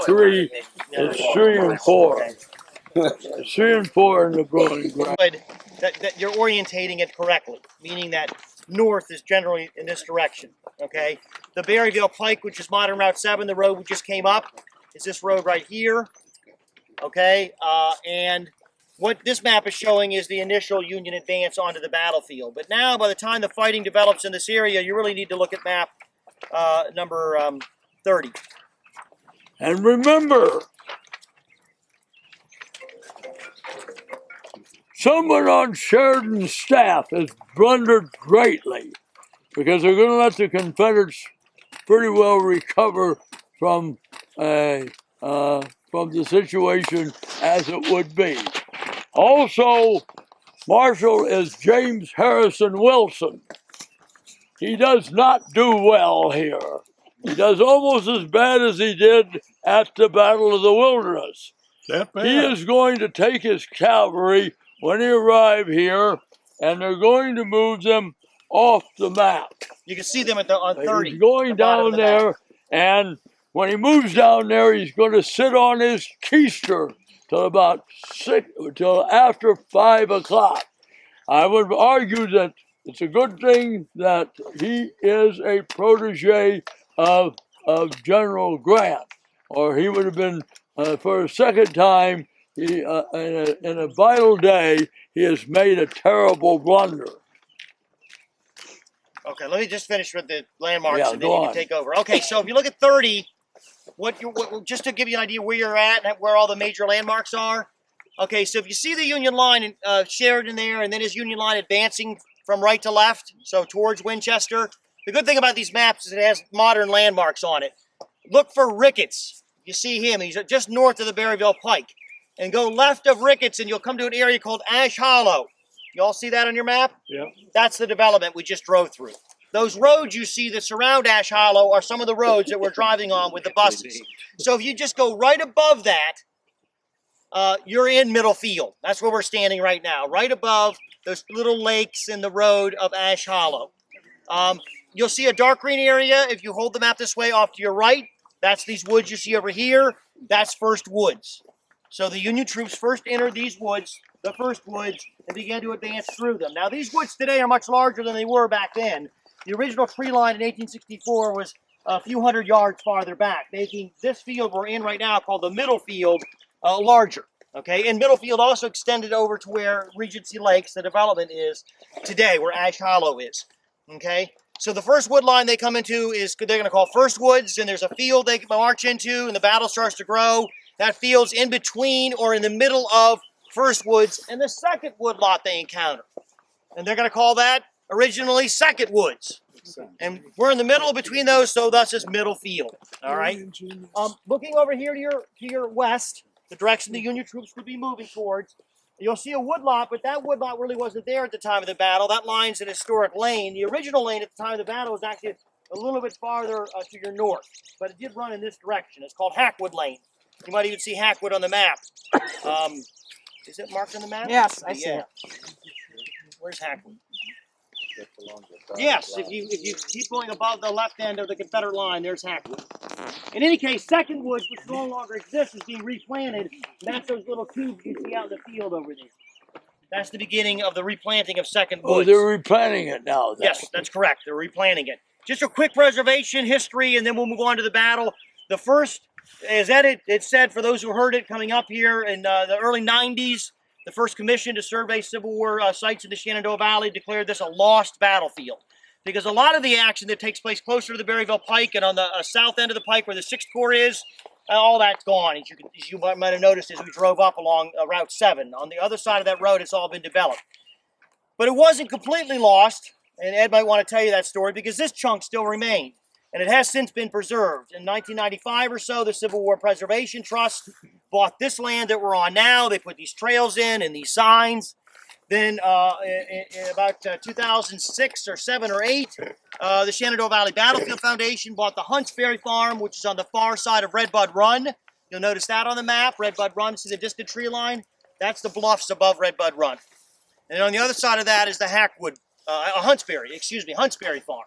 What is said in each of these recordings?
Three, it's 3 and 4. It's 3 and 4 in the brewing ground. That you're orientating it correctly, meaning that north is generally in this direction, okay? The Berryville Pike, which is modern Route 7, the road we just came up, is this road right here, okay? And what this map is showing is the initial Union advance onto the battlefield. But now, by the time the fighting develops in this area, you really need to look at map number 30. And remember, someone on Sheridan's staff has blundered greatly because they're going to let the Confederates pretty well recover from the situation as it would be. Also, Marshal is James Harrison Wilson. He does not do well here. He does almost as bad as he did at the Battle of the Wilderness. He is going to take his cavalry when he arrives here, and they're going to move them off the map. You can see them on 30. He's going down there, and when he moves down there, he's going to sit on his keister till after 5 o'clock. I would argue that it's a good thing that he is a protege of General Grant, or he would have been, for a second time, in a vital day, he has made a terrible blunder. Okay, let me just finish with the landmarks, Yeah, and then you can take over. Okay, so if you look at 30, just to give you an idea where you're at and where all the major landmarks are. Okay, so if you see the Union line in Sheridan there, and then his Union line advancing from right to left, so towards Winchester. The good thing about these maps is it has modern landmarks on it. Look for Ricketts. You see him. He's just north of the Berryville Pike. And go left of Ricketts, and you'll come to an area called Ash Hollow. You all see that on your map? Yeah. That's the development we just drove through. Those roads you see that surround Ash Hollow are some of the roads that we're driving on with the buses. So if you just go right above that, you're in Middle Field. That's where we're standing right now, right above those little lakes in the road of Ash Hollow. You'll see a dark green area if you hold the map this way off to your right. That's these woods you see over here. That's First Woods. So the Union troops first entered these woods, the First Woods, and began to advance through them. Now, these woods today are much larger than they were back then. The original tree line in 1864 was a few hundred yards farther back, making this field we're in right now, called the Middle Field, larger. Okay, and Middle Field also extended over to where Regency Lakes, the development is today, where Ash Hollow is. Okay, so the first wood line they come into is they're going to call First Woods, and there's a field they can march into, and the battle starts to grow. That field's in between or in the middle of First Woods and the second wood lot they encounter. And they're going to call that originally Second Woods. And we're in the middle between those, so thus is Middle Field. All right. Looking over here to your west, the direction the Union troops would be moving towards, you'll see a woodlot, but that woodlot really wasn't there at the time of the battle. That line's an historic lane. The original lane at the time of the battle was actually a little bit farther to your north, but it did run in this direction. It's called Hackwood Lane. You might even see Hackwood on the map. Is it marked on the map? Yes, I see it. Where's Hackwood? Yes, if you keep going above the left end of the Confederate line, there's Hackwood. In any case, Second Woods, which no longer exists, is being replanted. And that's those little tubes you see out in the field over there. That's the beginning of the replanting of Second Woods. Oh, they're replanting it now. Yes, that's correct. They're replanting it. Just a quick reservation history, and then we'll move on to the battle. The first, as it said, for those who heard it coming up here in the early 90s, the first commission to survey Civil War sites in the Shenandoah Valley declared this a lost battlefield. Because a lot of the action that takes place closer to the Berryville Pike and on the south end of the pike where the 6th Corps is, all that's gone, as you might have noticed as we drove up along Route 7. On the other side of that road, it's all been developed. But it wasn't completely lost, and Ed might want to tell you that story, because this chunk still remained. And it has since been preserved. In 1995 or so, the Civil War Preservation Trust bought this land that we're on now. They put these trails in and these signs. Then in about 2006 or 7 or 8, the Shenandoah Valley Battlefield Foundation bought the Hunts Ferry Farm, which is on the far side of Redbud Run. You'll notice that on the map. Redbud Run, see the distant tree line? That's the bluffs above Redbud Run. And on the other side of that is the Hackwood, Hunts Ferry Farm.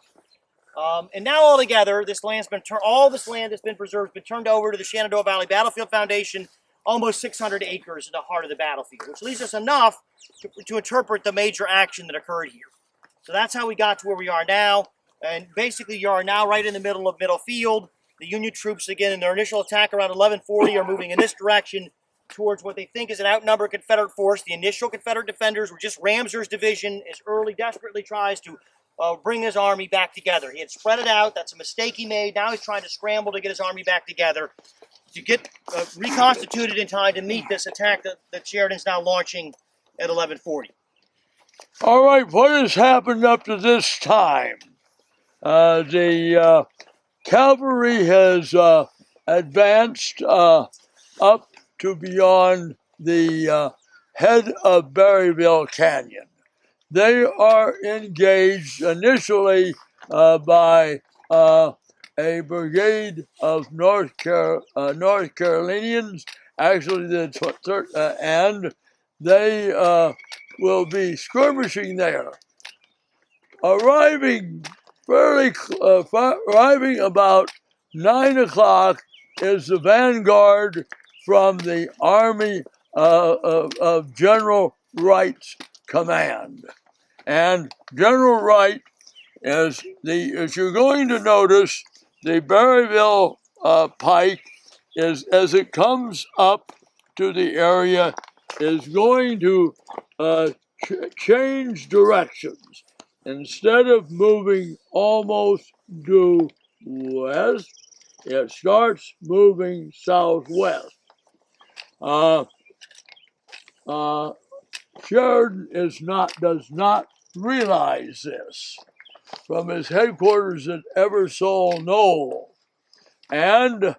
And now altogether, this land's been all this land that's been preserved has been turned over to the Shenandoah Valley Battlefield Foundation, almost 600 acres in the heart of the battlefield, which leaves us enough to interpret the major action that occurred here. So that's how we got to where we are now. And basically, you are now right in the middle of middle field. The Union troops, again, in their initial attack around 1140, are moving in this direction towards what they think is an outnumbered Confederate force. The initial Confederate defenders were just Ramseur's division, as Early desperately tries to bring his army back together. He had spread it out. That's a mistake he made. Now he's trying to scramble to get his army back together to get reconstituted in time to meet this attack that Sheridan's now launching at 1140. All right, what has happened up to this time? The cavalry has advanced up to beyond the head of Berryville Canyon. They are engaged initially by a brigade of North Carolinians, actually and they will be skirmishing there. Arriving about 9 o'clock is the vanguard from the army of General Wright's command. And General Wright as you're going to notice, the Berryville pike is, as it comes up to the area, is going to change directions. Instead of moving almost due west, it starts moving southwest. Sheridan does not realize this from his headquarters at Eversole Knoll. And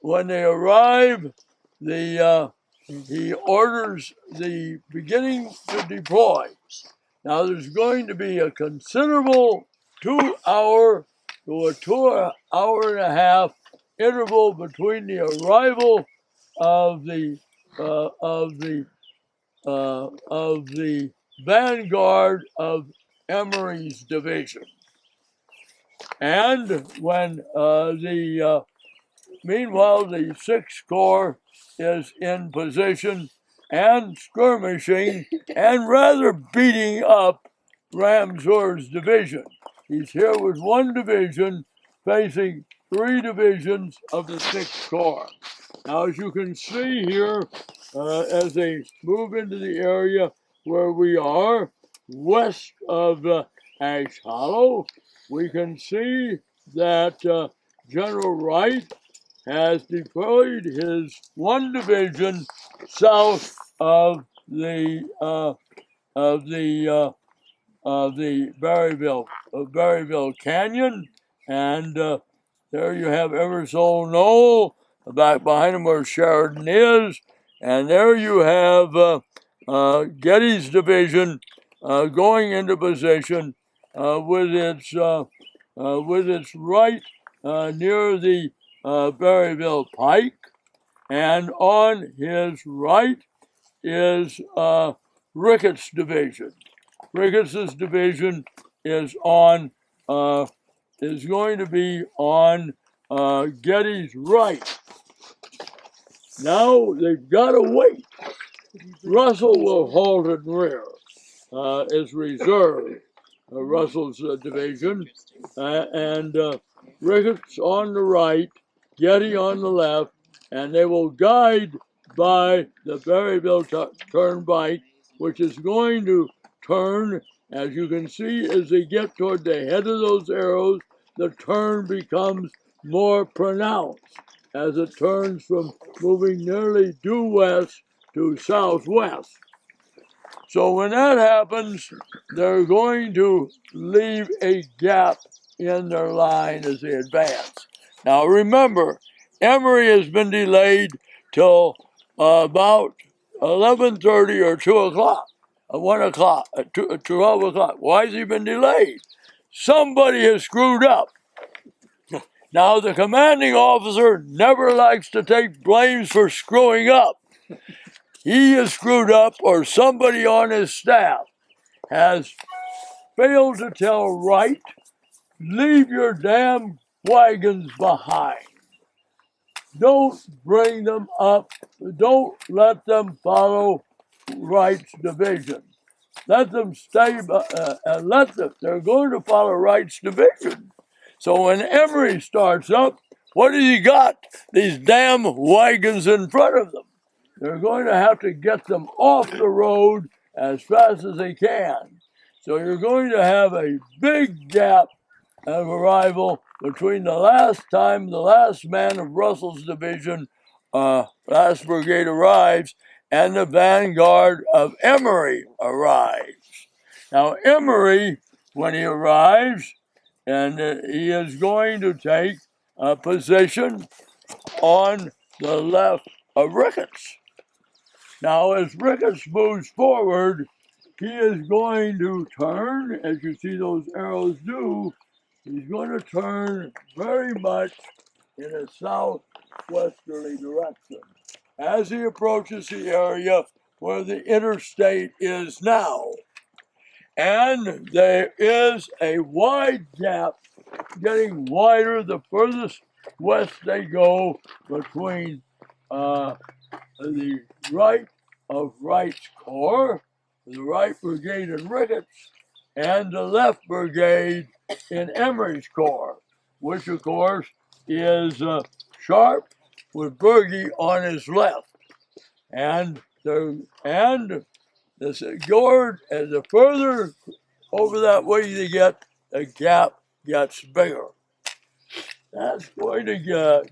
when they arrive, he orders the beginning to deploy. Now there's going to be a considerable 2 hour to a 2 hour and a half interval between the arrival of the vanguard of Emory's division, and when meanwhile the 6th Corps is in position and skirmishing and rather beating up Ramseur's division. He's here with 1 division facing 3 divisions of the 6th Corps. Now, as you can see here, as they move into the area where we are, west of Ash Hollow, we can see that General Wright has deployed his 1 division south of the Berryville Canyon, and there you have Eversole Knoll, back behind him where Sheridan is, and there you have Getty's division going into position with its right near the Berryville Pike, and on his right is Ricketts' division. Ricketts' division is going to be on Getty's right. Now they've got to wait. Russell will halt in rear as reserve, Russell's division, and Ricketts on the right, Getty on the left, and they will guide by the Berryville Turnpike, which is going to turn, as you can see, as they get toward the head of those arrows, the turn becomes more pronounced as it turns from moving nearly due west to southwest. So when that happens, they're going to leave a gap in their line as they advance. Now remember, Emory has been delayed till about 11:30 or 2 o'clock, 1 o'clock, 12 o'clock. Why has he been delayed? Somebody has screwed up. Now, the commanding officer never likes to take blames for screwing up. He has screwed up, or somebody on his staff has failed to tell Wright leave your damn wagons behind. Don't bring them up. Don't let them follow Wright's division. Let them stay, they're going to follow Wright's division. So when Emory starts up, what has he got? These damn wagons in front of them. They're going to have to get them off the road as fast as they can. So you're going to have a big gap of arrival between the last time the last man of Russell's division, last brigade arrives, and the vanguard of Emory arrives. Now, Emory, when he arrives, and he is going to take a position on the left of Ricketts. Now, as Ricketts moves forward, he is going to turn, as you see those arrows do, he's going to turn very much in a southwesterly direction as he approaches the area where the interstate is now. And there is a wide gap, getting wider the furthest west they go, between the right of Wright's Corps, the right brigade in Ricketts, and the left brigade in Emory's Corps, which of course is Sharp with Berge on his left. And the further over that way you get, the gap gets bigger. That's going to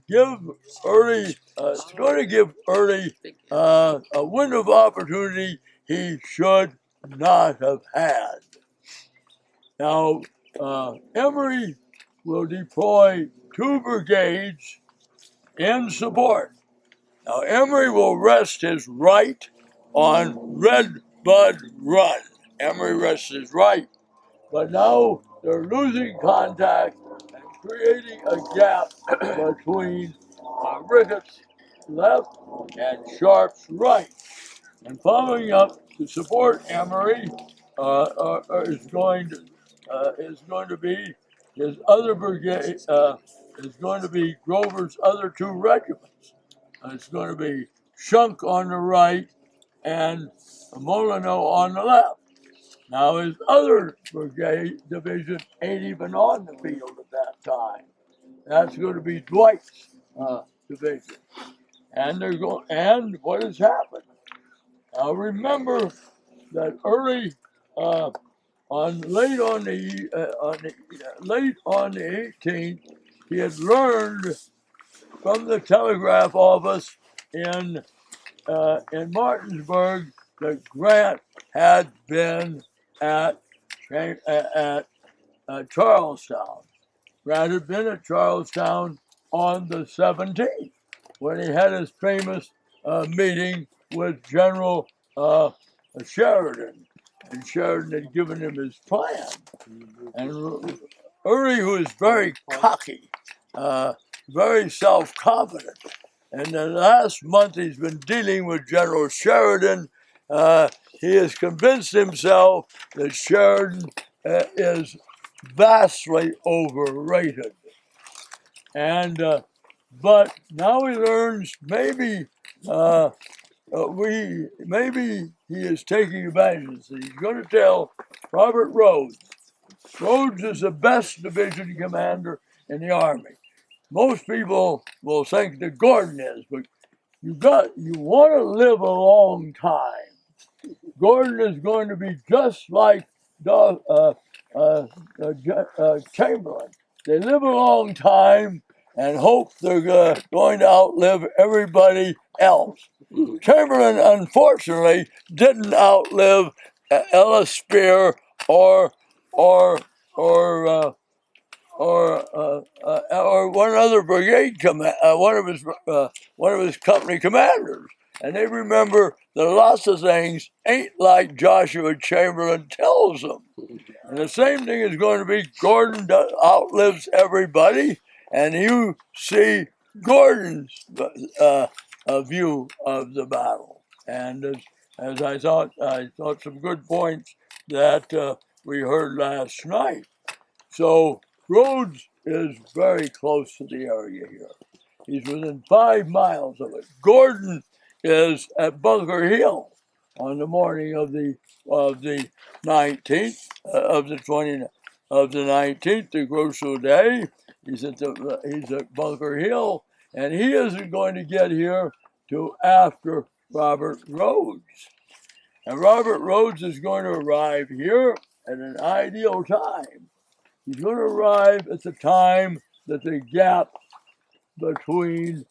give Early. It's going to give Early a window of opportunity he should not have had. Now, Emory will deploy 2 brigades in support. Now, Emory will rest his right on Red Bud Run. Emory rests his right, but now they're losing contact and creating a gap between Ricketts' left and Sharp's right. And following up to support Emory is going to be his other brigade. Is going to be Grover's other 2 regiments. It's going to be Shunk on the right and Molyneux on the left. Now his other brigade division ain't even on the field at that time. That's going to be Dwight's division. And what has happened? Now remember that early late on the 18th, he had learned from the telegraph office in Martinsburg that Grant had been at Charlestown. Grant had been at Charlestown on the 17th when he had his famous meeting with General Sheridan. And Sheridan had given him his plan. And Early, who is very cocky, very self-confident, and the last month he's been dealing with General Sheridan, he has convinced himself that Sheridan is vastly overrated. And but now he learns maybe he is taking advantage. He's going to tell Robert Rhodes. Rhodes is the best division commander in the Army. Most people will think that Gordon is, but you want to live a long time. Gordon is going to be just like Chamberlain. They live a long time and hope they're going to outlive everybody else. Chamberlain, unfortunately, didn't outlive Ellis Spear or one other brigade one of his company commanders, and they remember that lots of things ain't like Joshua Chamberlain tells them. And the same thing is going to be Gordon outlives everybody, and you see Gordon's view of the battle. And as I thought some good points that we heard last night. So Rhodes is very close to the area here. He's within 5 miles of it. Gordon is at Bunker Hill on the morning of the 19th of the 19th, the crucial day. He's at Bunker Hill, and he isn't going to get here till after Robert Rhodes. And Robert Rhodes is going to arrive here at an ideal time. He's going to arrive at the time that the gap between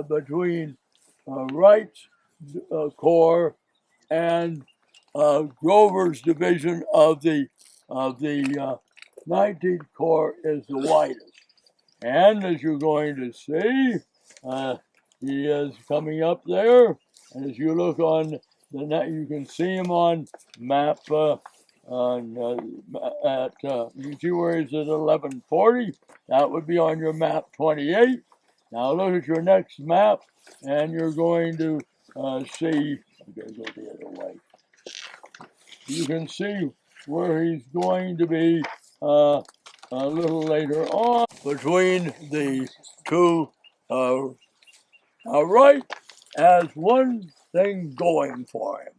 between Wright's Corps and Grover's division of the 19th Corps is the widest. And as you're going to see, he is coming up there. And as you look on the net, you can see him on map. You can see where he's at 1140. That would be on your map 28. Now look at your next map, and you're going to see. I'm going to go the other way. You can see where he's going to be a little later on. Between the two, Wright has one thing going for him.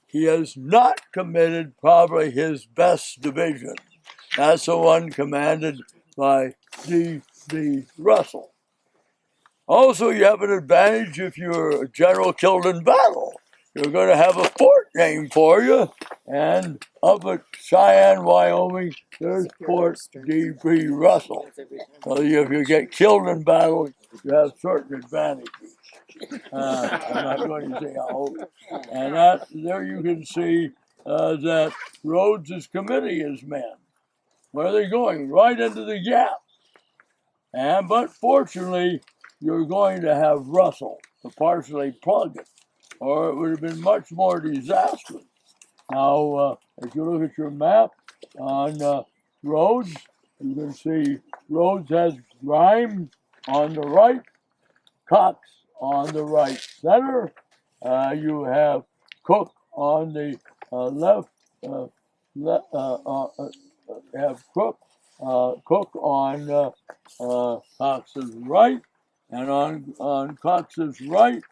He has not committed probably his best division. That's the one commanded by D.B. Russell. Also, you have an advantage if you're a general killed in battle. You're going to have a fort named for you, and up at Cheyenne, Wyoming, there's Fort D.B. Russell. So if you get killed in battle, you have certain advantages. I'm not going to say how. And there you can see that Rhodes is committing his men. Where are they going? Right into the gap. But fortunately, you're going to have Russell to partially plug it, or it would have been much more disastrous. Now, if you look at your map on Rhodes, you can see Rhodes has Grimes on the right, Cox on the right center. You have Cook on the left. Have Cook on Cox's right, and on Cox's right,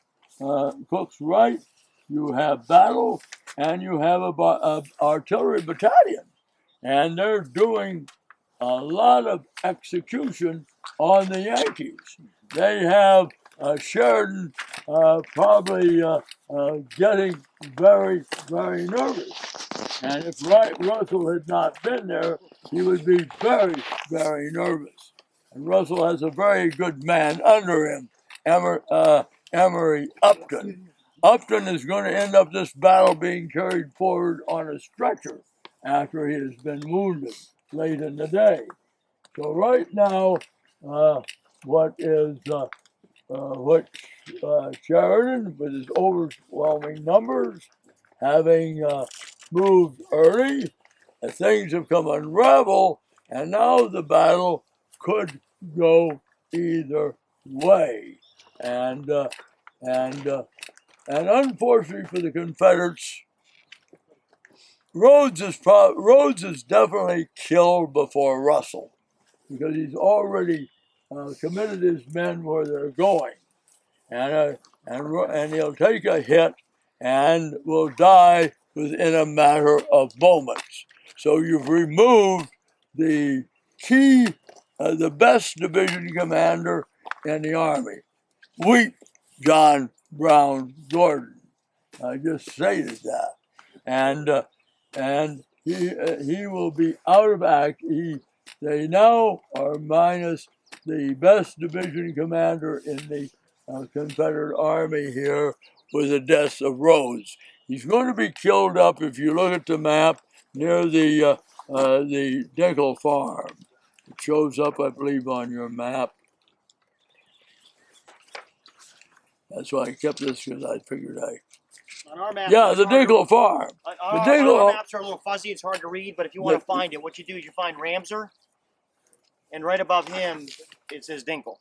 Cook's right, you have Battle, and you have a artillery battalion, and they're doing a lot of execution on the Yankees. They have Sheridan probably getting very, very nervous. And if Russell had not been there, he would be very, very nervous. And Russell has a very good man under him, Emory Upton. Upton is going to end up this battle being carried forward on a stretcher after he has been wounded late in the day. So right now, what Sheridan, with his overwhelming numbers, having moved early, things have come unravel, and now the battle could go either way. And unfortunately for the Confederates, Rhodes is definitely killed before Russell, because he's already committed his men where they're going, and he'll take a hit and will die within a matter of moments. So you've removed the key, the best division commander in the Army. Weep, John Brown Gordon. I just stated that, and he will be out of action. They now are minus the best division commander in the Confederate Army here with the death of Rhodes. He's going to be killed up, if you look at the map, near the Dinkle Farm. It shows up, I believe, on your map. That's why I kept this, because I figured on our map, yeah, the Dinkle Farm. Our maps are a little fuzzy. It's hard to read, but if you want to find it, what you do is you find Ramser, and right above him, it says Dinkle.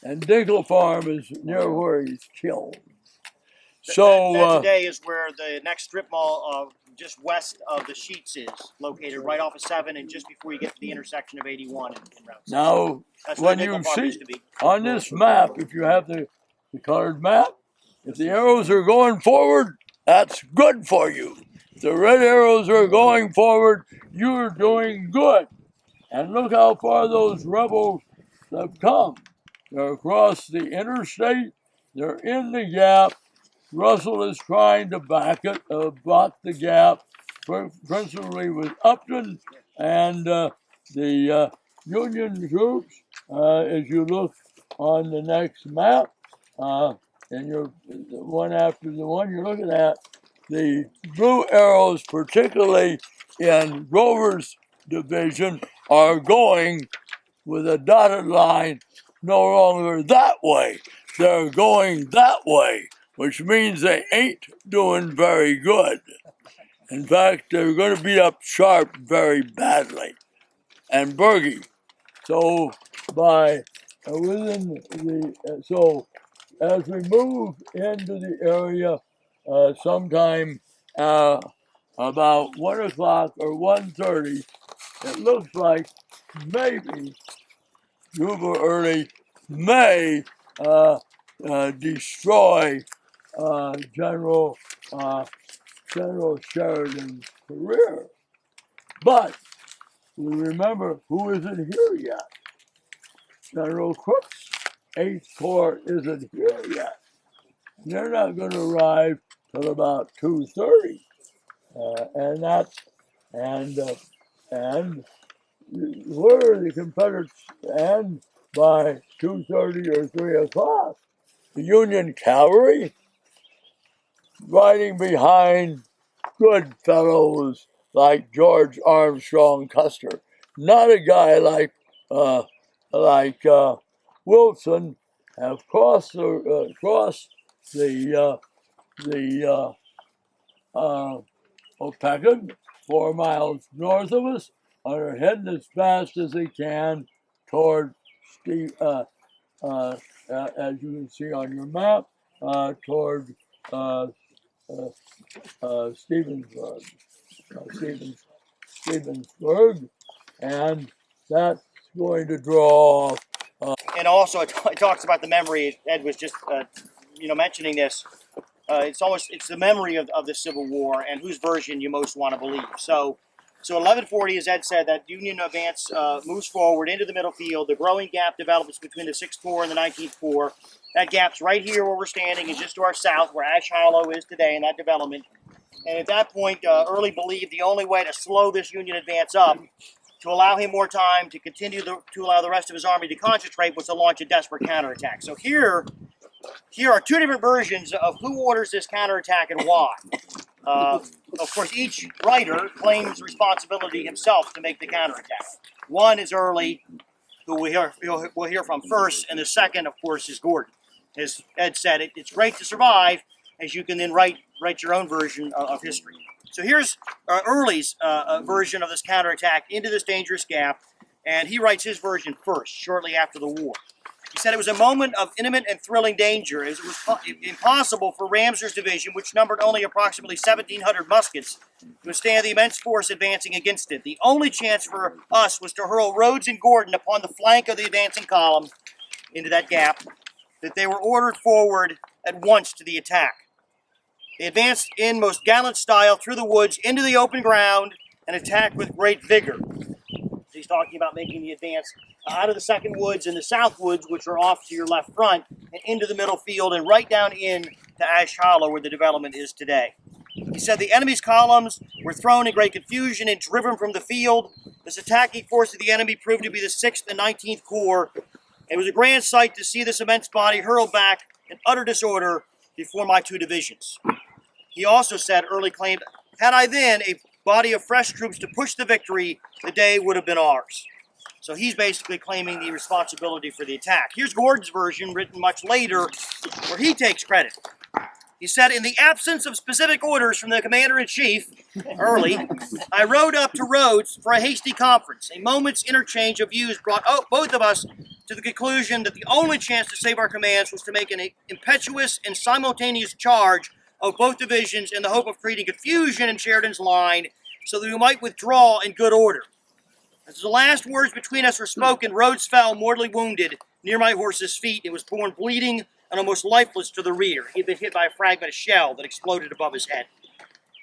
And Dinkle Farm is near where he's killed. So that today is where the next strip mall just west of the Sheets is located, right off of 7 and just before you get to the intersection of 81 and Route 6. Now, That's where when the nickel you farm see used to be. on this map, if you have the colored map, if the arrows are going forward, that's good for you. If the red arrows are going forward, you're doing good. And look how far those rebels have come. They're across the interstate. They're in the gap. Russell is trying to block the gap, principally with Upton and the Union troops. As you look on the next map, and you're one after the one you're looking at, the blue arrows, particularly in Grover's division, are going with a dotted line no longer that way. They're going that way, which means they ain't doing very good. In fact, they're going to beat up Sharp very badly and Berge. So by within the so as we move into the area, sometime about 1 o'clock or 1:30, it looks like maybe Juba Early may destroy General Sheridan's career. But we remember who isn't here yet. General Crook's 8th Corps isn't here yet. They're not going to arrive till about 2:30, and that's and where are the Confederates? And by 2:30 or 3 o'clock, the Union cavalry riding behind good fellows like George Armstrong Custer, not a guy uh, like Wilson, have crossed the Opecon, 4 miles north of us, are heading as fast as they can toward Steve, as you can see on your map, toward uh, Stevensburg, Stevensburg, and that's going to draw. And also, it talks about the memory. Ed was just, mentioning this. It's the memory of the Civil War and whose version you most want to believe. So 1140, as Ed said, that Union advance moves forward into the middle field. The growing gap develops between the 6th Corps and the 19th Corps. That gap's right here where we're standing, is just to our south, where Ash Hollow is today in that development. And at that point, Early believed the only way to slow this Union advance up, to allow him more time to continue to allow the rest of his army to concentrate, was to launch a desperate counterattack. So here are two different versions of who orders this counterattack and why. Of course, each writer claims responsibility himself to make the counterattack. One is Early, who we'll hear from first, and the second, of course, is Gordon. As Ed said, it's great to survive, as you can then write your own version of history. So here's Early's version of this counterattack into this dangerous gap, and he writes his version first, shortly after the war. He said it was a moment of intimate and thrilling danger, as it was impossible for Ramser's division, which numbered only approximately 1,700 muskets, to withstand the immense force advancing against it. The only chance for us was to hurl Rhodes and Gordon upon the flank of the advancing column into that gap, that they were ordered forward at once to the attack. They advanced in most gallant style through the woods into the open ground and attacked with great vigor. He's talking about making the advance out of the second woods and the south woods, which are off to your left front, and into the middle field and right down in to Ash Hollow, where the development is today. He said the enemy's columns were thrown in great confusion and driven from the field. This attacking force of the enemy proved to be the 6th and 19th Corps. It was a grand sight to see this immense body hurled back in utter disorder before my two divisions. He also said, Early claimed, had I then a body of fresh troops to push the victory, the day would have been ours. So he's basically claiming the responsibility for the attack. Here's Gordon's version, written much later, where he takes credit. He said, in the absence of specific orders from the commander-in-chief, Early, I rode up to Rhodes for a hasty conference. A moment's interchange of views brought both of us to the conclusion that the only chance to save our commands was to make an impetuous and simultaneous charge of both divisions in the hope of creating confusion in Sheridan's line so that we might withdraw in good order. As the last words between us were spoken, Rhodes fell, mortally wounded, near my horse's feet. It was borne bleeding and almost lifeless to the rear. He had been hit by a fragment of shell that exploded above his head.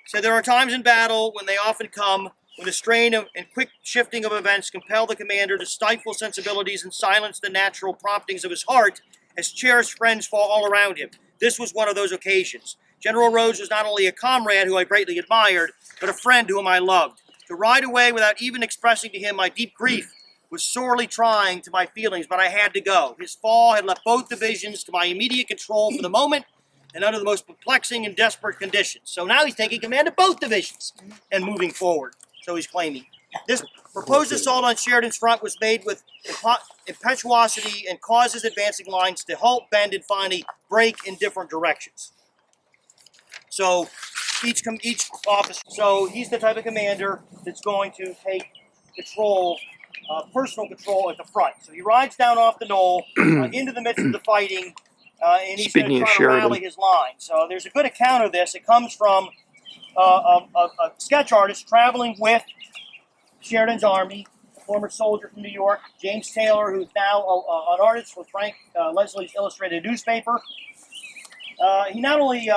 So there are times in battle when they often come, when the strain and quick shifting of events compel the commander to stifle sensibilities and silence the natural promptings of his heart as cherished friends fall all around him. This was one of those occasions. General Rhodes was not only a comrade who I greatly admired, but a friend whom I loved. To ride away without even expressing to him my deep grief was sorely trying to my feelings, but I had to go. His fall had left both divisions to my immediate control for the moment and under the most perplexing and desperate conditions. So now he's taking command of both divisions and moving forward, so he's claiming. This proposed assault on Sheridan's front was made with impetuosity and caused his advancing lines to halt, bend, and finally break in different directions. So each officer, so he's the type of commander that's going to take control, personal control at the front. So he rides down off the knoll into the midst of the fighting, and he's going to try to rally his line. So there's a good account of this. It comes from a sketch artist traveling with Sheridan's army, a former soldier from New York, James Taylor, who's now an artist for Frank Leslie's Illustrated newspaper. He not only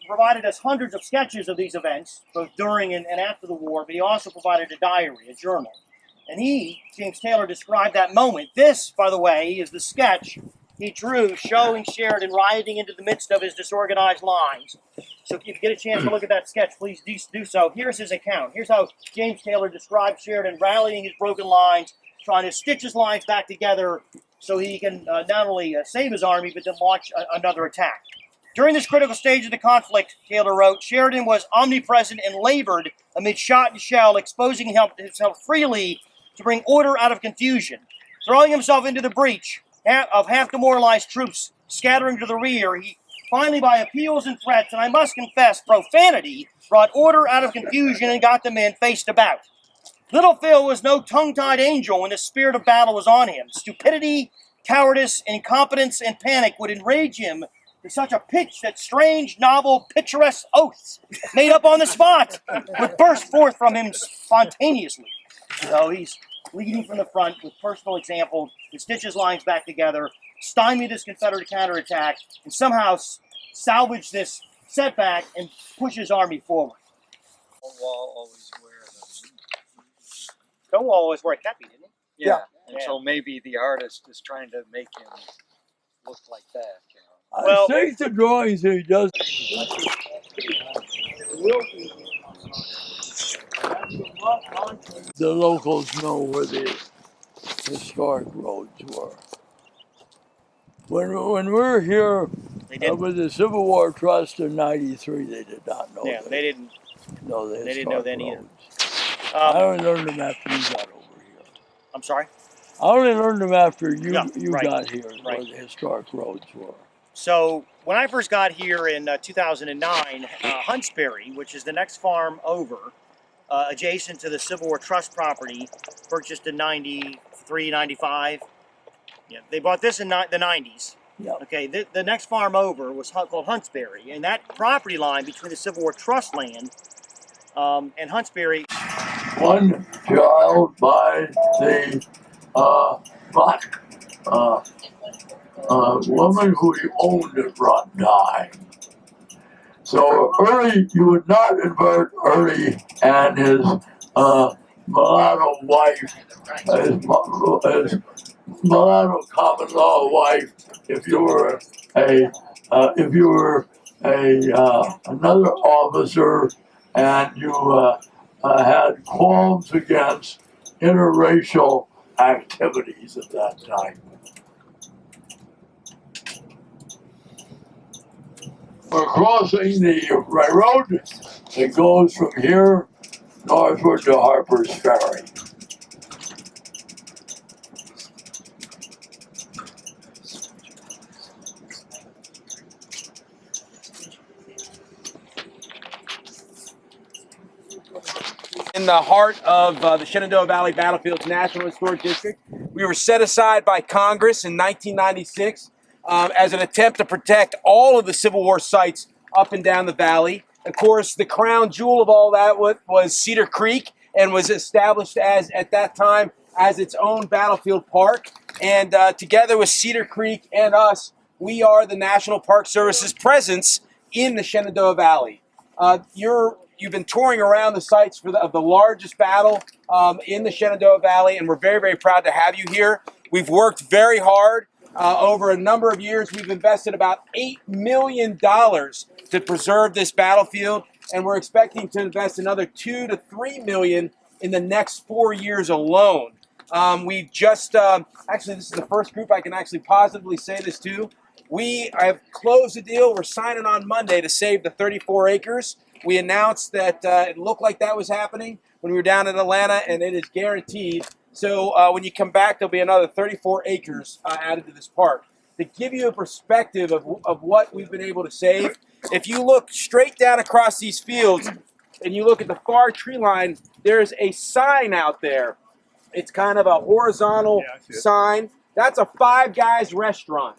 provided us hundreds of sketches of these events, both during and after the war, but he also provided a diary, a journal. And he, James Taylor, described that moment. This, by the way, is the sketch he drew showing Sheridan riding into the midst of his disorganized lines. So if you get a chance to look at that sketch, please do so. Here's his account. Here's how James Taylor described Sheridan rallying his broken lines, trying to stitch his lines back together so he can not only save his army, but then launch another attack. During this critical stage of the conflict, Taylor wrote, Sheridan was omnipresent and labored amid shot and shell, exposing himself freely to bring order out of confusion. Throwing himself into the breach of half-demoralized troops scattering to the rear, he finally, by appeals and threats, and I must confess, profanity, brought order out of confusion and got the men faced about. Little Phil was no tongue-tied angel when the spirit of battle was on him. Stupidity, cowardice, incompetence, and panic would enrage him to such a pitch that strange, novel, picturesque oaths made up on the spot would burst forth from him spontaneously. So he's leading from the front with personal example to stitch his lines back together, stymie this Confederate counterattack, and somehow salvage this setback and push his army forward. Stonewall always wear those. Stonewall always wore a kepi, didn't he? Yeah. And so maybe the artist is trying to make him look like that, you know. I think the drawings he does. The locals know where the historic roads were. When we were here with the Civil War Trust in '93, they did not know. Yeah, they didn't know the They didn't know that historic either. roads. I only learned them after you got over here. I'm sorry? I only learned them after you right, got here, where right. the historic roads were. So when I first got here in 2009, Huntsbury, which is the next farm over, adjacent to the Civil War Trust property, purchased in 93, 95. Yeah, they bought this in the 90s. Yep. Okay, the next farm over was called Huntsbury, and that property line between the Civil War Trust land and Huntsbury. One child by the woman who owned it died. So Early, you would not invert Early and his mulatto wife, his mulatto common law wife, if you were another officer and you had qualms against interracial activities at that time. We're crossing the railroad that goes from here northward to Harper's Ferry. In the heart of the Shenandoah Valley Battlefield's National Historic District. We were set aside by Congress in 1996 as an attempt to protect all of the Civil War sites up and down the valley. Of course, the crown jewel of all that was Cedar Creek, and was established at that time as its own battlefield park. And together with Cedar Creek and us, we are the National Park Service's presence in the Shenandoah Valley. You've been touring around the sites of the largest battle in the Shenandoah Valley, and we're very, very proud to have you here. We've worked very hard. Over a number of years, we've invested about $8 million to preserve this battlefield, and we're expecting to invest another $2 to $3 million in the next 4 years alone. We've just, actually, this is the first group I can actually positively say this to. We have closed the deal. We're signing on Monday to save the 34 acres. We announced that it looked like that was happening when we were down in Atlanta, and it is guaranteed. So when you come back, there'll be another 34 acres added to this park. To give you a perspective of what we've been able to save, if you look straight down across these fields and you look at the far tree line, there's a sign out there. It's kind of a horizontal sign. That's a Five Guys restaurant.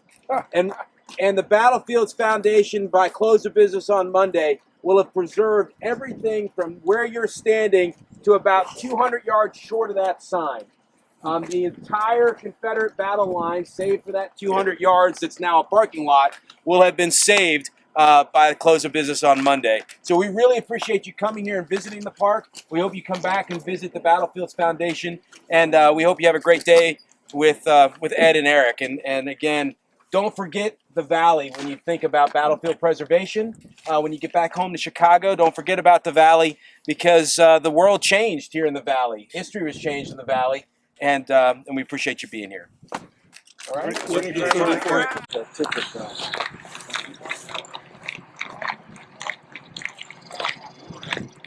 And the Battlefields Foundation, by close of business on Monday, will have preserved everything from where you're standing to about 200 yards short of that sign. The entire Confederate battle line, save for that 200 yards that's now a parking lot, will have been saved by the close of business on Monday. So we really appreciate you coming here and visiting the park. We hope you come back and visit the Battlefields Foundation, and we hope you have a great day with Ed and Eric. And again, don't forget the Valley when you think about battlefield preservation. When you get back home to Chicago, don't forget about the Valley, because the world changed here in the Valley. History was changed in the Valley, and we appreciate you being here. All right?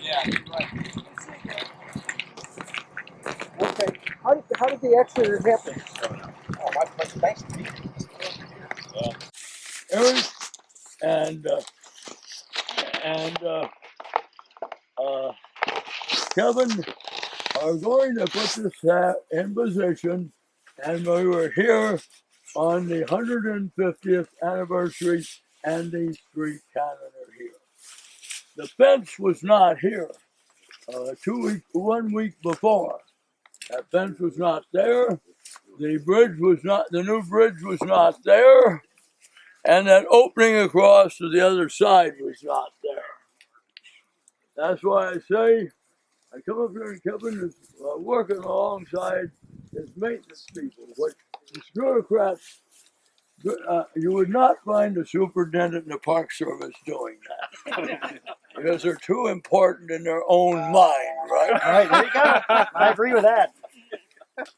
Yeah, right. Okay. How did the accident happen? Oh, my pleasure. Thanks to you. Eric and Kevin are going to put this hat in position, and we were here on the 150th anniversary, and the street cannon are here. The fence was not here 1 week before. That fence was not there. The bridge was not. The new bridge was not there, and that opening across to the other side was not there. That's why I say I come up here and Kevin is working alongside his maintenance people, which the bureaucrats, you would not find a superintendent in the Park Service doing that. Because they're too important in their own mind, right? All right, there you go. I agree with that.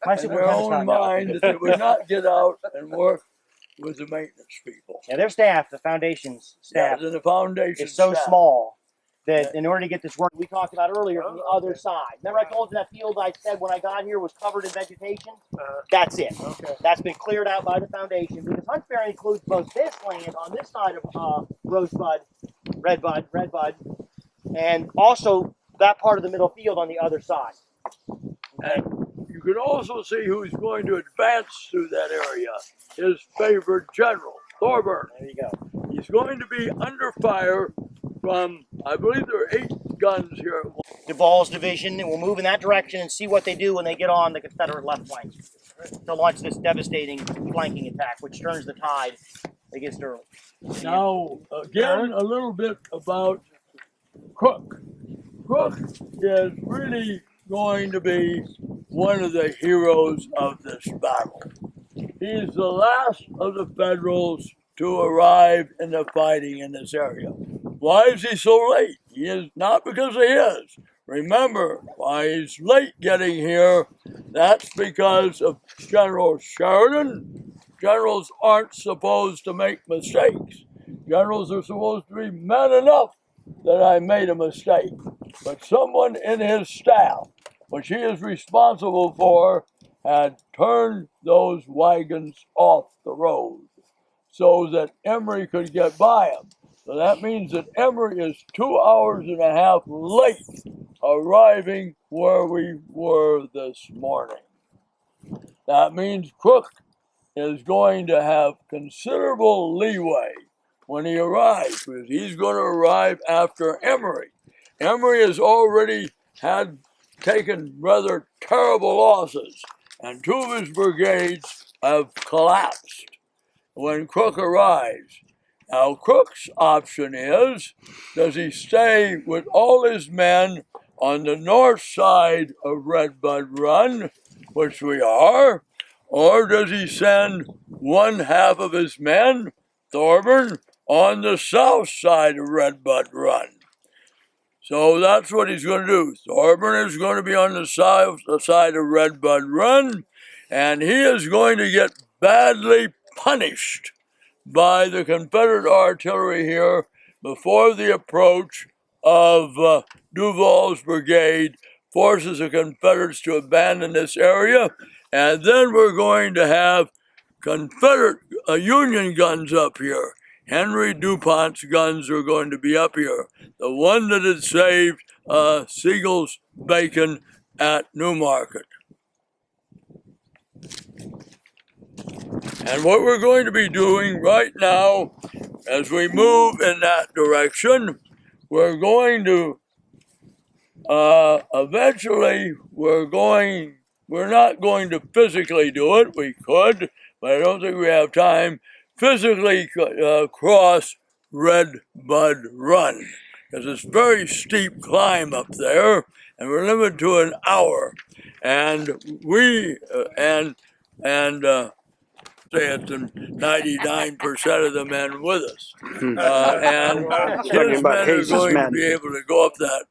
My In their own mind that they would not get out and work with the maintenance people. Yeah, their staff, the foundation's staff, And the foundation is so staff. small that in order to get this work, we talked about earlier from the other side. Remember I told you that field I said when I got here was covered in vegetation? That's it. Okay. That's been cleared out by the foundation, because Huntsbury includes both this land on this side of Redbud, and also that part of the middle field on the other side. Okay? And you can also see who's going to advance through that area. His favorite general, Thorburn. There you go. He's going to be under fire from, I believe there are 8 guns here at once. Duvall's division, and we'll move in that direction and see what they do when they get on the Confederate left flank to launch this devastating flanking attack, which turns the tide against early. Now, again, a little bit about Crook. Crook is really going to be one of the heroes of this battle. He's the last of the Federals to arrive in the fighting in this area. Why is he so late? He is not because of his. Remember, why he's late getting here, that's because of General Sheridan. Generals aren't supposed to make mistakes. Generals are supposed to be men enough that I made a mistake. But someone in his staff, which he is responsible for, had turned those wagons off the road so that Emory could get by him. So that means that Emory is 2 hours and a half late arriving where we were this morning. That means Crook is going to have considerable leeway when he arrives, because he's going to arrive after Emory. Emory has already had taken rather terrible losses, and two of his brigades have collapsed when Crook arrives. Now, Crook's option is, does he stay with all his men on the north side of Red Bud Run, which we are, or does he send one half of his men, Thorburn, on the south side of Red Bud Run? So that's what he's going to do. Thorburn is going to be on the side of Red Bud Run, and he is going to get badly punished by the Confederate artillery here before the approach of Duval's brigade forces the Confederates to abandon this area. And then we're going to have Confederate Union guns up here. Henry DuPont's guns are going to be up here. The one that had saved Siegel's bacon at Newmarket. And what we're going to be doing right now, as we move in that direction, we're going to eventually, we're not going to physically do it. We could, but I don't think we have time. Physically cross Red Bud Run, because it's a very steep climb up there, and we're limited to an hour. And we, say it's 99% of the men with us. And his men are going to be able to go up that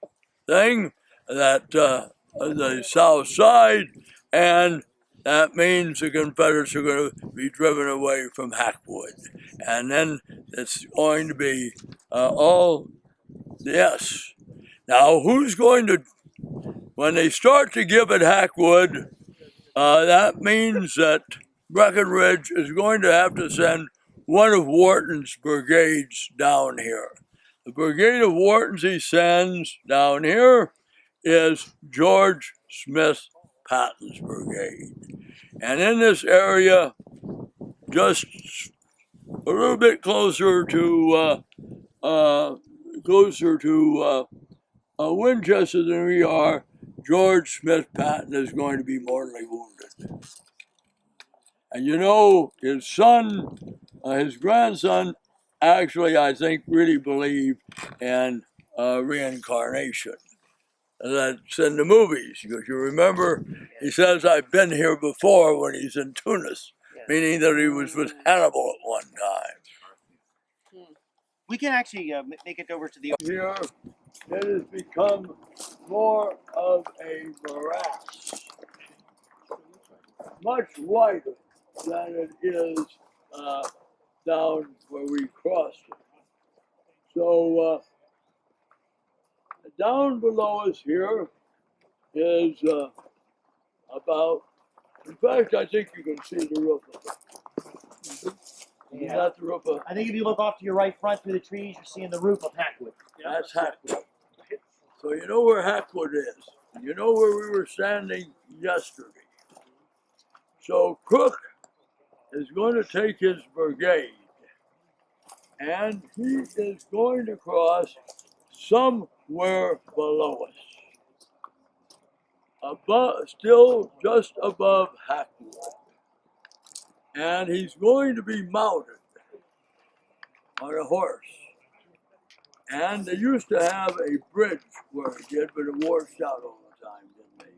thing, the south side, and that means the Confederates are going to be driven away from Hackwood. And then it's going to be all yes. Now, who's going to, when they start to give at Hackwood, that means that Breckinridge is going to have to send one of Wharton's brigades down here. The brigade of Wharton's he sends down here is George Smith Patton's brigade. And in this area, just a little bit closer to Winchester than we are, George Smith Patton is going to be mortally wounded. And you know, his son, his grandson, actually, I think, really believed in reincarnation. That's in the movies, because you remember, he says, I've been here before when he's in Tunis, meaning that he was with Hannibal at one time. We can actually make it over to the... Here, it has become more of a morass, much wider than it is down where we crossed it. So down below us here is about, in fact, I think you can see the roof of it. Is that the roof of it? I think if you look off to your right front through the trees, you're seeing the roof of Hackwood. That's Hackwood. So you know where Hackwood is. You know where we were standing yesterday. So Crook is going to take his brigade, and he is going to cross somewhere below us, still just above Hackwood. And he's going to be mounted on a horse. And they used to have a bridge where it did, but it washed out all the time, didn't they?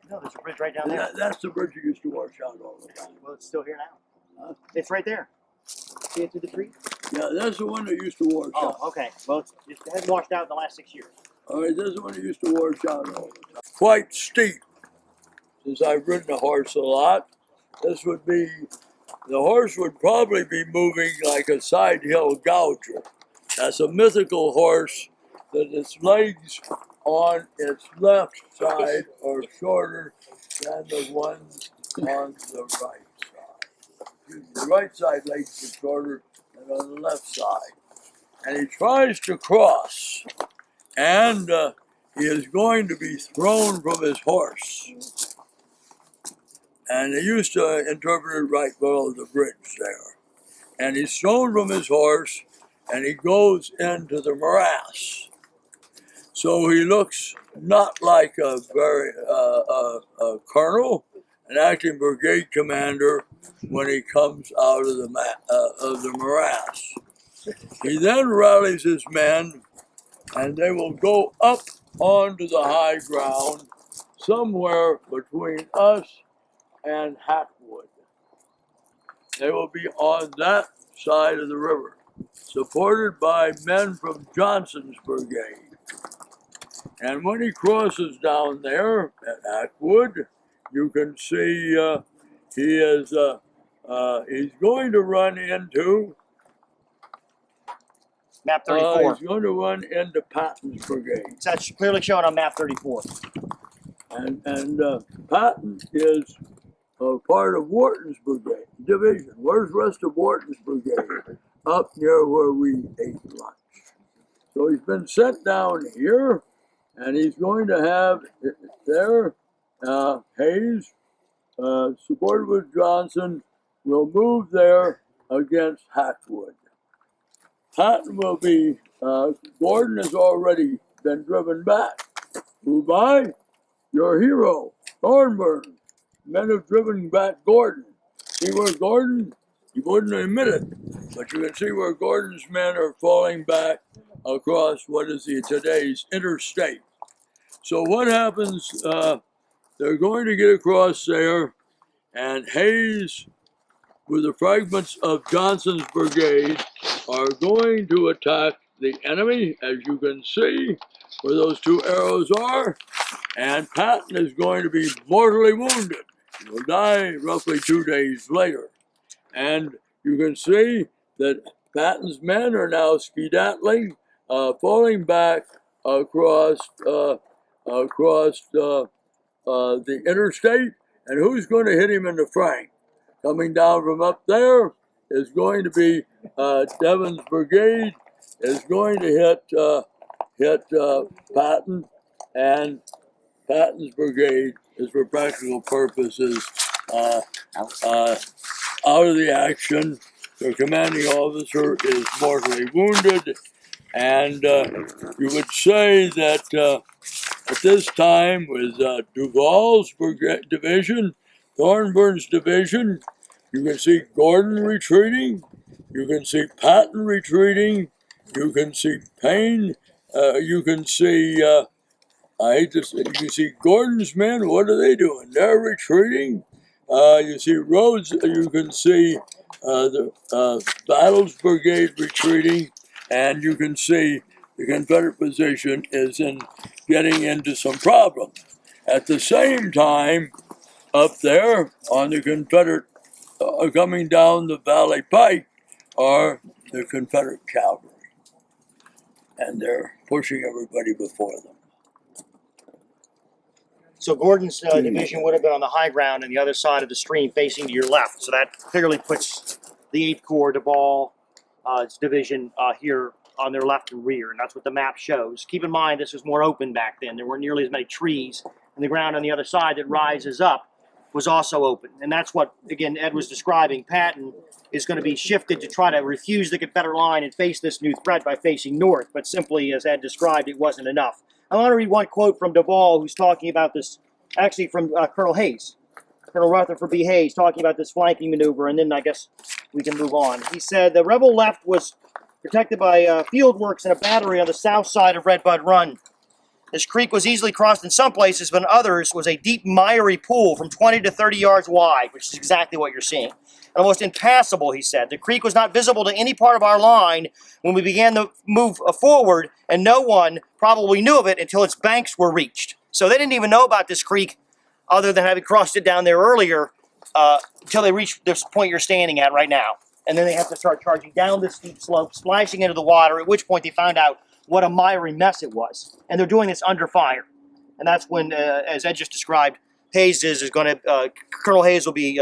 No, there's a bridge right down there. That's the bridge that used to wash out all the time. Well, it's still here now. It's right there. See it through the tree? Yeah, that's the one that used to wash out. Oh, okay. Well, it hasn't washed out in the last 6 years. All right, this is one that used to wash out all the time. Quite steep. Since I've ridden a horse a lot, this would be, the horse would probably be moving like a side hill gouger. That's a mythical horse that its legs on its left side are shorter than the ones on the right side. The right side legs are shorter than on the left side. And he tries to cross, and he is going to be thrown from his horse. And they used to interpret it right below the bridge there. and he's thrown from his horse, and he goes into the morass. So he looks not like a a colonel, an acting brigade commander when he comes out of the morass. He then rallies his men, and they will go up onto the high ground somewhere between us and Hackwood. They will be on that side of the river, supported by men from Johnson's brigade. And when he crosses down there at Hackwood, you can see he's going to run into Map 34. he's going to run into Patton's brigade. So that's clearly shown on map 34. And Patton is part of Wharton's brigade division. Where's the rest of Wharton's brigade? Up near where we ate lunch. So he's been sent down here, and he's going to have there Hayes, supported with Johnson, will move there against Hackwood. Patton will be, Gordon has already been driven back. Who by? Your hero, Thornburn. Men have driven back Gordon. See where Gordon? He wouldn't admit it, but you can see where Gordon's men are falling back across what is today's interstate. So what happens? They're going to get across there, and Hayes, with the fragments of Johnson's brigade, are going to attack the enemy, as you can see where those two arrows are, and Patton is going to be mortally wounded. He will die roughly 2 days later. And you can see that Patton's men are now skedaddling, falling back across the interstate. And who's going to hit him in the flank? Coming down from up there is going to be Devon's brigade is going to hit Patton, and Patton's brigade is, for practical purposes, out of the action. Their commanding officer is mortally wounded, and you would say that at this time, with Duval's division, Thornburn's division, you can see Gordon retreating, you can see Patton retreating, you can see Payne, you can see, I hate to say, you can see Gordon's men, what are they doing? They're retreating. You see Rhodes, you can see the Battles Brigade retreating, and you can see the Confederate position is getting into some problems. At the same time, up there on the Confederate, coming down the Valley Pike, are the Confederate cavalry, and they're pushing everybody before them. So Gordon's division would have been on the high ground on the other side of the stream facing to your left. So that clearly puts the 8th Corps, Duval's division here on their left and rear. And that's what the map shows. Keep in mind, this was more open back then. There weren't nearly as many trees. And the ground on the other side that rises up was also open. And that's what, again, Ed was describing. Patton is going to be shifted to try to refuse the Confederate line and face this new threat by facing north. But simply, as Ed described, it wasn't enough. I want to read one quote from Duval, who's talking about this, actually from Colonel Hayes, Colonel Rutherford B. Hayes, talking about this flanking maneuver, and then I guess we can move on. He said, the rebel left was protected by field works and a battery on the south side of Red Bud Run. This creek was easily crossed in some places, but in others was a deep, miry pool from 20 to 30 yards wide, which is exactly what you're seeing. Almost impassable, he said. The creek was not visible to any part of our line when we began to move forward, and no one probably knew of it until its banks were reached. So they didn't even know about this creek other than having crossed it down there earlier until they reached this point you're standing at right now. And then they have to start charging down this steep slope, splashing into the water, at which point they found out what a miry mess it was. And they're doing this under fire. And that's when, as Ed just described, Hayes is going to, Colonel Hayes will be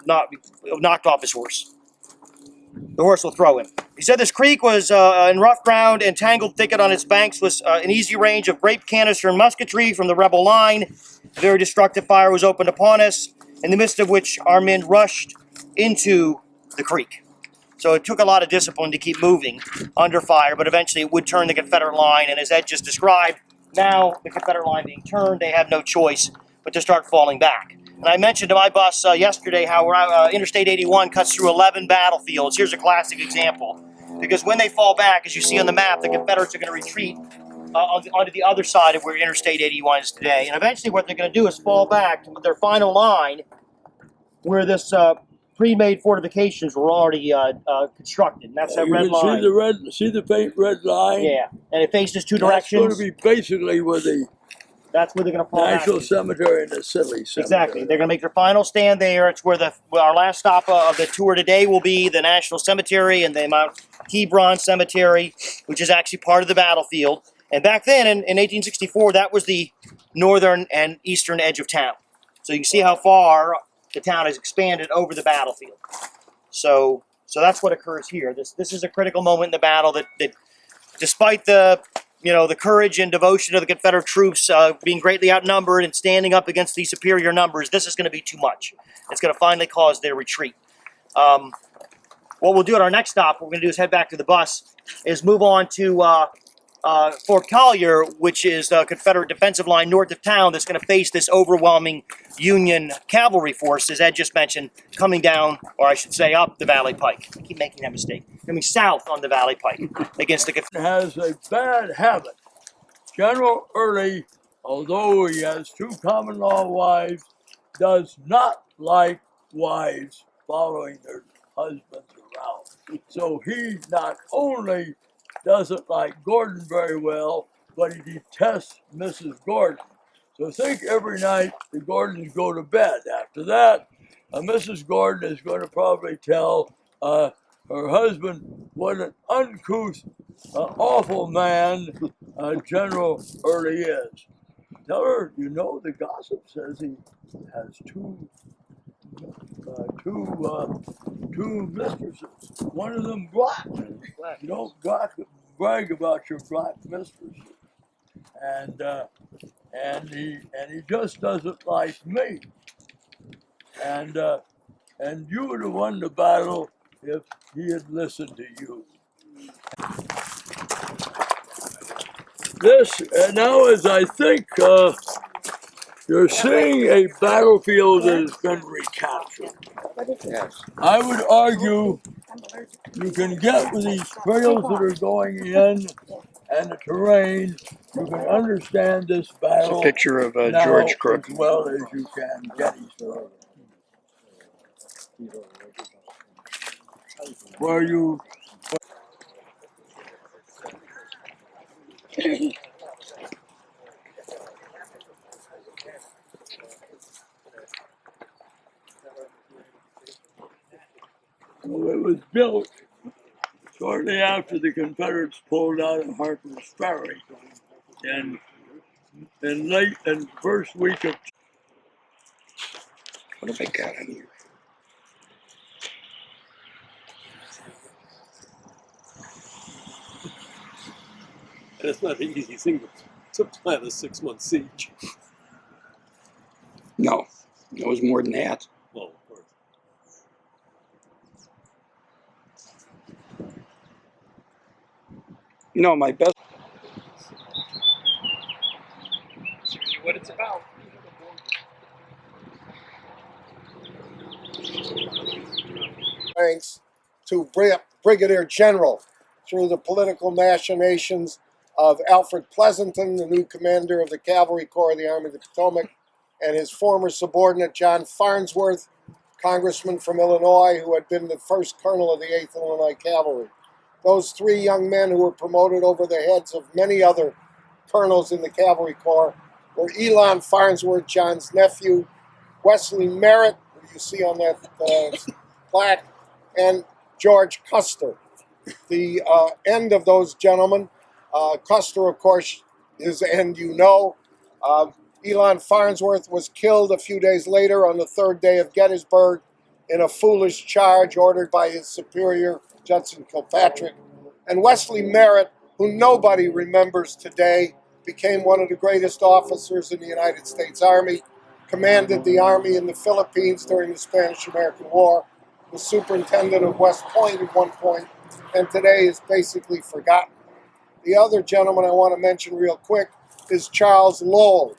knocked off his horse. The horse will throw him. He said this creek was in rough ground and tangled thicket on its banks was an easy range of grape canister and musketry from the rebel line. A very destructive fire was opened upon us, in the midst of which our men rushed into the creek. So it took a lot of discipline to keep moving under fire, but eventually it would turn the Confederate line. And as Ed just described, now the Confederate line being turned, they have no choice but to start falling back. And I mentioned to my boss yesterday how Interstate 81 cuts through 11 battlefields. Here's a classic example. Because when they fall back, as you see on the map, the Confederates are going to retreat onto the other side of where Interstate 81 is today. And eventually what they're going to do is fall back to their final line where this pre-made fortifications were already constructed. And that's that red line. See the faint red line? Yeah, and it faces two That's directions. going to be basically where the That's where they're going to fall National back. Cemetery and the Silly Cemetery. Exactly. They're going to make their final stand there. It's where our last stop of the tour today will be the National Cemetery and the Mount Hebron Cemetery, which is actually part of the battlefield. And back then, in 1864, that was the northern and eastern edge of town. So you can see how far the town has expanded over the battlefield. So that's what occurs here. This is a critical moment in the battle that despite the courage and devotion of the Confederate troops being greatly outnumbered and standing up against these superior numbers, this is going to be too much. It's going to finally cause their retreat. What we'll do at our next stop, what we're going to do is head back to the bus, is move on to Fort Collier, which is the Confederate defensive line north of town that's going to face this overwhelming Union cavalry force, as Ed just mentioned, coming down, or I should say up the Valley Pike. I keep making that mistake. Coming south on the Valley Pike against the Confederate. Has a bad habit. General Early, although he has 2 common law wives, does not like wives following their husbands around. So he not only doesn't like Gordon very well, but he detests Mrs. Gordon. So think every night the Gordons go to bed. After that, Mrs. Gordon is going to probably tell her husband what an uncouth, awful man General Early is. Tell her, the gossip says he has two mistresses. One of them black. You don't brag about your black mistresses. And he just doesn't like me. And you would have won the battle if he had listened to you. This now, as I think you're seeing a battlefield that has been recaptured. Yes. I would argue you can get with these trails that are going in and the terrain, you can understand this battle. It's a picture of now George Crook. as well as you can Gettysburg. Where you well, it was built shortly after the Confederates pulled out of Harper's Ferry, and in first week of. What have I got in here? And it's not an easy thing to plan a 6-month siege. No, it was more than that. Well, of course. My best. That's usually what it's about. Thanks to Brigadier General through the political machinations of Alfred Pleasanton, the new commander of the Cavalry Corps of the Army of the Potomac, and his former subordinate John Farnsworth, congressman from Illinois, who had been the first colonel of the 8th Illinois Cavalry. Those 3 young men who were promoted over the heads of many other colonels in the Cavalry Corps were Elon Farnsworth, John's nephew, Wesley Merritt, who you see on that plaque, and George Custer. The end of those gentlemen, Custer, of course, his end Elon Farnsworth was killed a few days later on the 3rd day of Gettysburg in a foolish charge ordered by his superior, Judson Kilpatrick. And Wesley Merritt, who nobody remembers today, became one of the greatest officers in the United States Army, commanded the army in the Philippines during the Spanish-American War, the superintendent of West Point at one point, and today is basically forgotten. The other gentleman I want to mention real quick is Charles Lowell,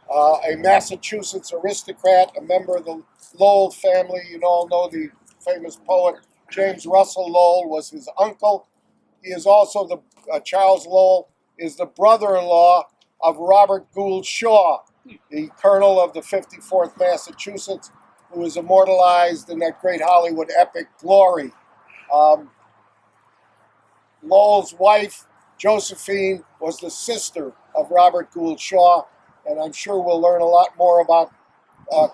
a Massachusetts aristocrat, a member of the Lowell family. You all know the famous poet James Russell Lowell was his uncle. He is also Charles Lowell is the brother-in-law of Robert Gould Shaw, the colonel of the 54th Massachusetts, who was immortalized in that great Hollywood epic Glory. Lowell's wife, Josephine, was the sister of Robert Gould Shaw, and I'm sure we'll learn a lot more about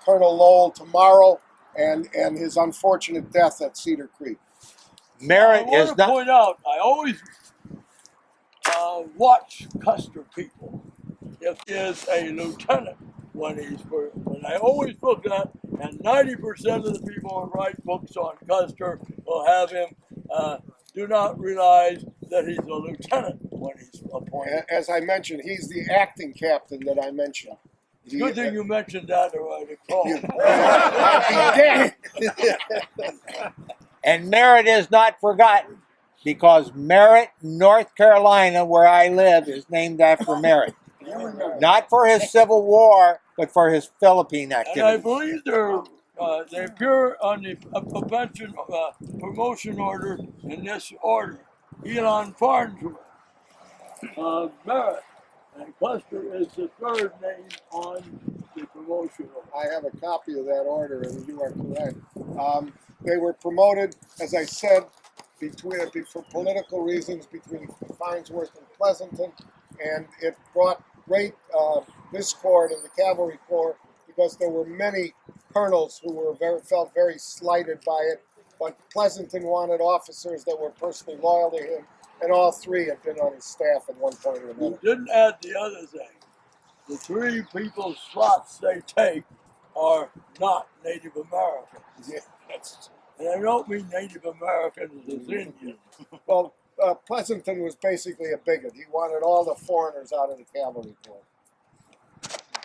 Colonel Lowell tomorrow and his unfortunate death at Cedar Creek. I want to point out, I always watch Custer people. If he is a lieutenant when I always look at, and 90% of the people who write books on Custer will have him do not realize that he's a lieutenant when he's appointed. As I mentioned, he's the acting captain that I mentioned. Good thing you mentioned that, or I'd have called. And Merritt is not forgotten, because Merritt, North Carolina, where I live, is named after Merritt. Not for his Civil War, but for his Philippine activities. And I believe they appear on the promotion order in this order. Elon Farnsworth, Merritt, and Custer is the third name on the promotion order. I have a copy of that order, and you are correct. They were promoted, as I said, for political reasons between Farnsworth and Pleasanton, and it brought great discord in the Cavalry Corps because there were many colonels who felt very slighted by it. But Pleasanton wanted officers that were personally loyal to him, and all three had been on his staff at one point or another. You didn't add the other thing. The three people's slots they take are not Native Americans. Yeah. And I don't mean Native Americans as Indians. Well, Pleasanton was basically a bigot. He wanted all the foreigners out of the Cavalry Corps.